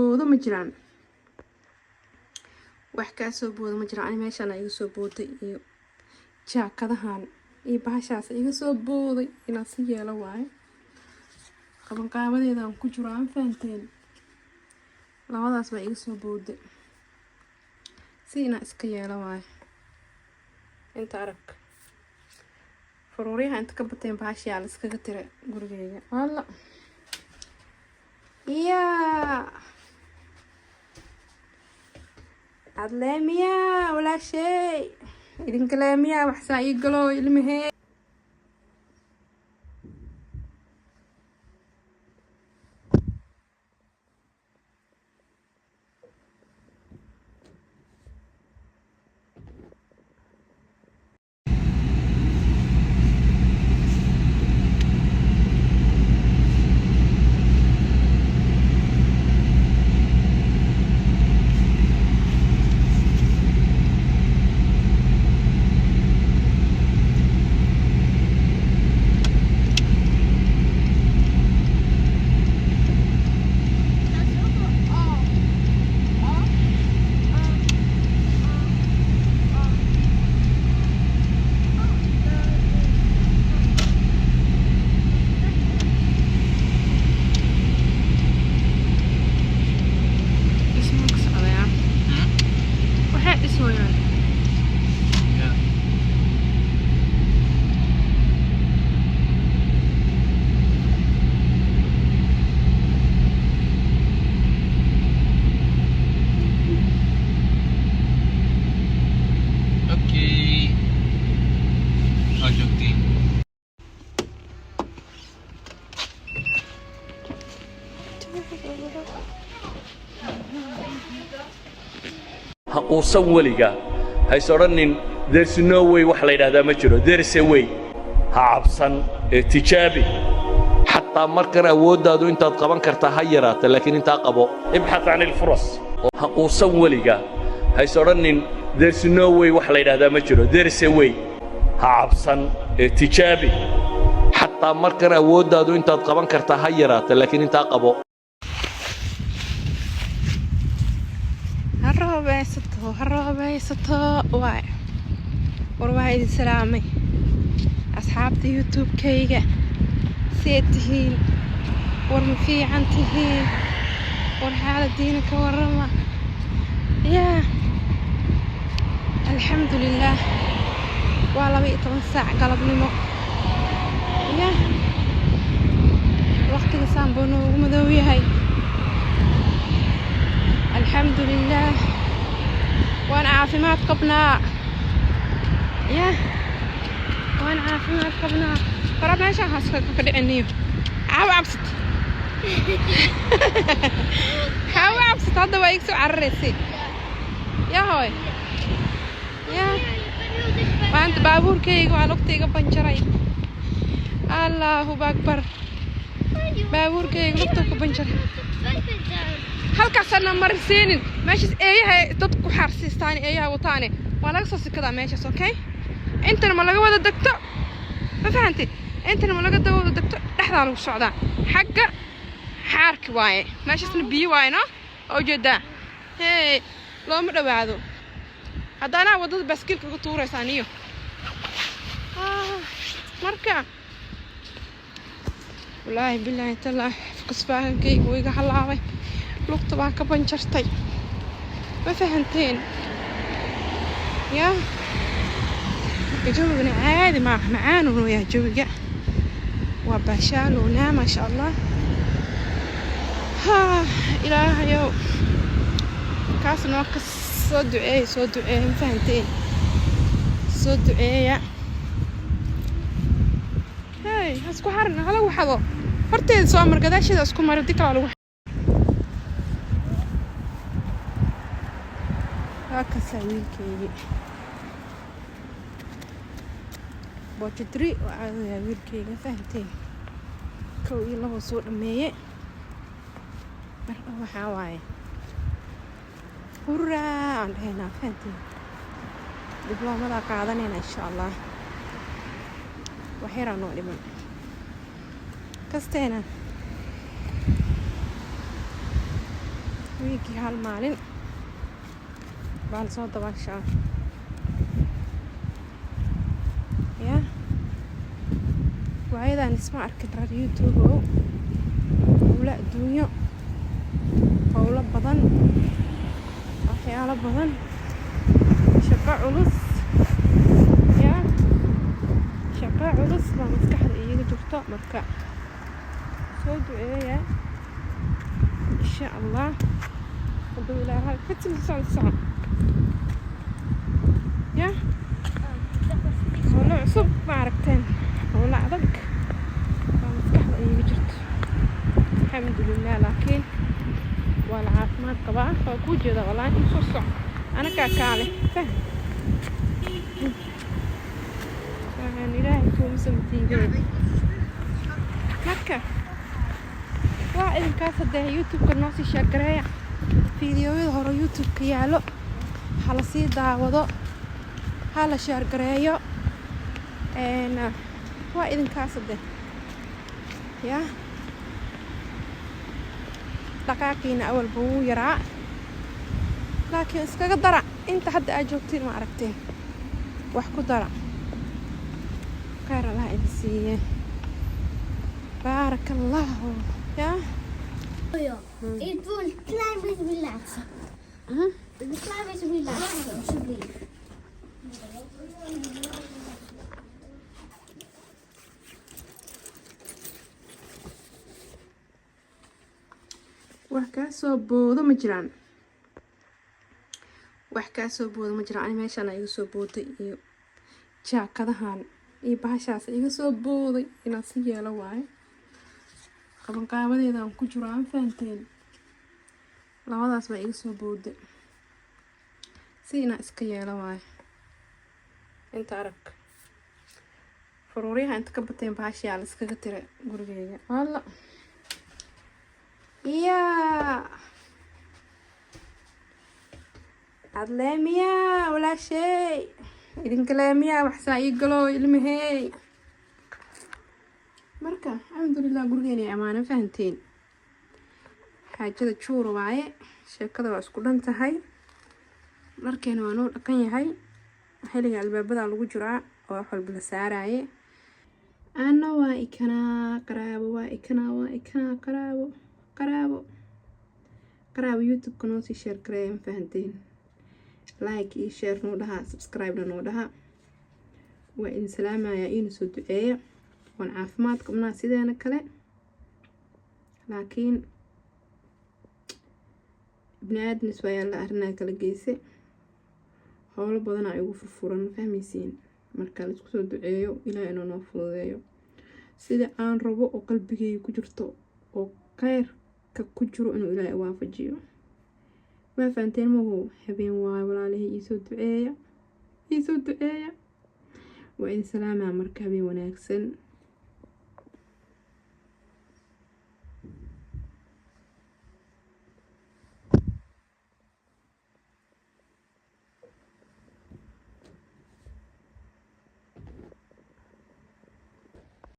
boodo ma jiraan wax ka soo boodo ma jiraan meeshaan iga soo booday iyo jaakadahan iyo bahashaas iga soo booday ina si yeelo waay qaban qaabadeedan ku jiro aan faanteen labadaas baa iga soo booday si ina iska yeelo waay inta arag faruuriyaha inta ka bateen bahashaal iskaga tire gurigeyga walla adleemiya wala shay idinka leemiya wax saa ii galo ilmahee uusan weliga hays odhanin there's no way wax la yidhaahdaa ma jiro there's a way ha cabsan ee tijaabi xataa markan awooddaadu intaad qaban kartaa ha yaraata laakiin intaa qabo ibxath can ilfuras ha uusan weliga hays odhanin there's no way wax la yidhaahdaa ma jiro there's a way ha cabsan ee tijaabi xataa markan awooddaadu intaad qaban kartaa ha yaraata laakiin intaa qabo haroobaysato waay war waa idin salaamay asxaabta youtube-kayga see tihiin war ma fiican tihiin war xaaladiina ka warrama yaa alxamdulilaah waa 12 saac galabnimo yaa waqtiga saanbuu noogu madow yahay alxamdulilaah وانا عافيمات قبنا يا وانا عافيمات قبنا قرب ما شاء حسك كدعنيو عبست عبست هذا ويكسو عرسي يا هوي يا وانت بابور كيغو على وقتيغا بنجراي الله اكبر بابور كيغو وقتو بنجراي halkaasana marsiinin meeshas eeyaha dadku xarsiistaan eeyaha wataane waa laga soo sikadaa meeshas okay intana ma laga wada degto ma fahanti intana ma laga wada degto dhaxda lagu socdaa xagga xaarki waaye meeshasna biyo waaye no oo jeedaa looma dhawaado haddana wadada baaskiilka ugu tuuraysaan iyo marka wallaahi billaahi tallaah kasbaankaygu iga halaabay lugta baa ka banjartay ma fahanteen yaa jawigana caadi maaha macaanunu yaa jawiga waa baashaalowna maasha allah ilaahayow kaas noo ka soo duceeya ma fahanteen soo duceeya hasku xarna hala waxado horteeda soo mar gadaasheeda isku mari dib kala lagu wiilkaygi boojidri oo caadayaa wiilkayga fahanteen 1 iyo 2 soo dhameeye marka waxaa waaye hurraa aan dhahaynaa fahanteen dibloomada qaadanayna insha allah waxyar aan noo dhiman kasteena wiigii hal maalin baa la soo dabaashaa ya waayadan isma arkin reer youtube howla adduunyo howlo badan waxyaalo badan shaqo culus ya shaqo culus baa maskaxda iiga jirto marka soo duceeya insha allah hadduu ilaahay fitin socod ya howlo cusub ma aragteen howlo adag baa maskaxda iiga jirto alxamdulilah laakiin waa la caafimaad qabaa waa kuu jeeda wallaahi in soo soc anakaa kaale fahm waxaan ilaahay kuuma samatiigeen marka waa idinkaas haddee youtube-ka noo sii sheergareeya fiidiyoyada hore youtube-ka yaallo ha la sii daawado ha la sheergareeyo waa idinkaas haddee yaa dhaqaaqiina awalba wuu yaraa laakiin iskaga dara inta hadda aad joogtiin ma aragteen wax ku dara khayr allah idin siiye baaraka allahu yaa Ik doe een klein beetje relaxen. Een klein beetje relaxen, alsjeblieft. wax kaa soo boodo ma jiraan wax kaa soo boodo ma jiraan ani meeshaan iga soo booday iyo jaakadahan iyo bahashaas iga soo booday inaan si yeelo waaye qabanqaabadeeda aan ku jiro aan fahanteen labadaas baa iga soo booday si inaan iska yeelo waaye inta arag faruuryaha inta ka bateen bahashaa la iskaga tira gurigeyga walla يا عدلاميا ولا شيء إذن كلاميا وحسا يقلو المهي مركا الحمد لله قرقيني أمانة فهمتين حاجة تشور واعي شاكدا واسكو دانتهاي مركين وانو لقني هاي حيلي البابدا لغو جرع وحول بلا ساراي أنا وايكنا قرابو وايكنا قرابو يوتيوب نoo sii share gareeya ma fahanteen like iyo share noo dhaha subscribe noo dhaha waa idin salaamaya inuu soo duceeyo waan caafimaad qabnaa sideena kale laakiin bini'aadmis waa la arrinaa kala geyse howlo badan ay ugu furfuran fahmaysiin marka la isku soo duceeyo ilaahay inuu noo fududeeyo sida aan rabo oo qalbigayga ku jirto oo khayr ku jiro inuu ilaahay waafajiyo waa fahanteen mahu habeen waayo walaalahay iisoo duceeya waa idin salaamaa marka habeen wanaagsan